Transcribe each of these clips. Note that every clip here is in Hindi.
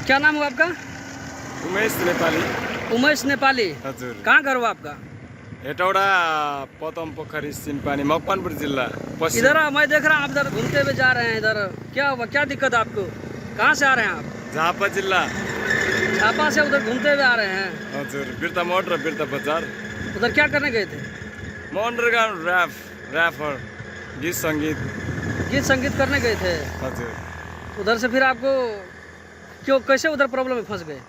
क्या नाम हुआ आपका? उमेश नेपाली। उमेश नेपाली। हजुर। कहाँ घर हुआ आपका? हेटौडा पतम पोखरी सिंपानी मकवानपुर जिला पश्चिम। इधर मैं देख रहा हूँ आप इधर घूमते हुए जा रहे हैं। इधर क्या हुआ, क्या दिक्कत है आपको? कहाँ से आ रहे हैं आप? झापा जिला। झापा से उधर घूमते हुए आ रहे हैं? हजुर। बिरता मोड र बिरता बजार। उधर क्या करने गए थे? म अंडरग्राउंड रैपर गीत संगीत। गीत संगीत करने गए थे। हजुर। उधर से फिर आपको क्यों, कैसे उधर प्रॉब्लम में फंस गए?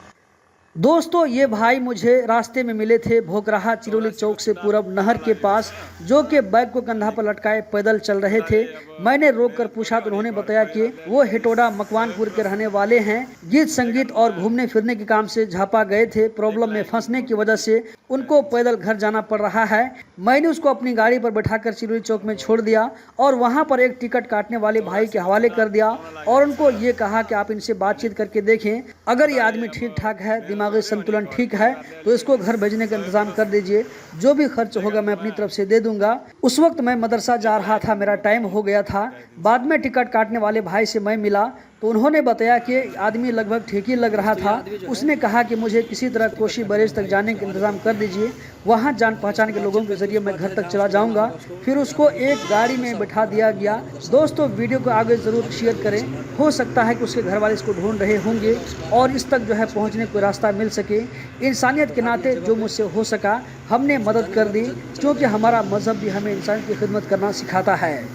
दोस्तों, ये भाई मुझे रास्ते में मिले थे भोकराहा चिरौली चौक से पूरब नहर के पास, जो कि बैग को कंधा पर लटकाए पैदल चल रहे थे। मैंने रोककर पूछा तो उन्होंने बताया कि वो हेटौडा मकवानपुर के रहने वाले हैं। गीत संगीत और घूमने फिरने के काम से झापा गए थे। प्रॉब्लम में फंसने की वजह से उनको पैदल घर जाना पड़ रहा है। मैंने उसको अपनी गाड़ी पर बैठाकर चिरौली चौक में छोड़ दिया और वहाँ पर एक टिकट काटने वाले भाई के हवाले कर दिया और उनको ये कहा कि आप इनसे बातचीत करके देखें, अगर ये आदमी ठीक ठाक है, दिमागी संतुलन ठीक है, तो इसको घर भेजने का इंतजाम कर दीजिए। जो भी खर्च होगा मैं अपनी तरफ से दे दूंगा। उस वक्त मैं मदरसा जा रहा था, मेरा टाइम हो गया था। बाद में टिकट काटने वाले भाई से मैं मिला तो उन्होंने बताया कि आदमी लगभग ठीक ही लग रहा था। उसने कहा कि मुझे किसी तरह कोशी बैरेज तक जाने का इंतजाम कर दीजिए, वहाँ जान पहचान के लोगों के जरिए मैं घर तक चला जाऊँगा। फिर उसको एक गाड़ी में बैठा दिया गया। दोस्तों, वीडियो को आगे ज़रूर शेयर करें। हो सकता है कि उसके घर वाले इसको ढूंढ रहे होंगे और इस तक जो है पहुँचने को रास्ता मिल सके। इंसानियत के नाते जो मुझसे हो सका हमने मदद कर दी, क्योंकि हमारा मजहब भी हमें इंसान की खिदमत करना सिखाता है।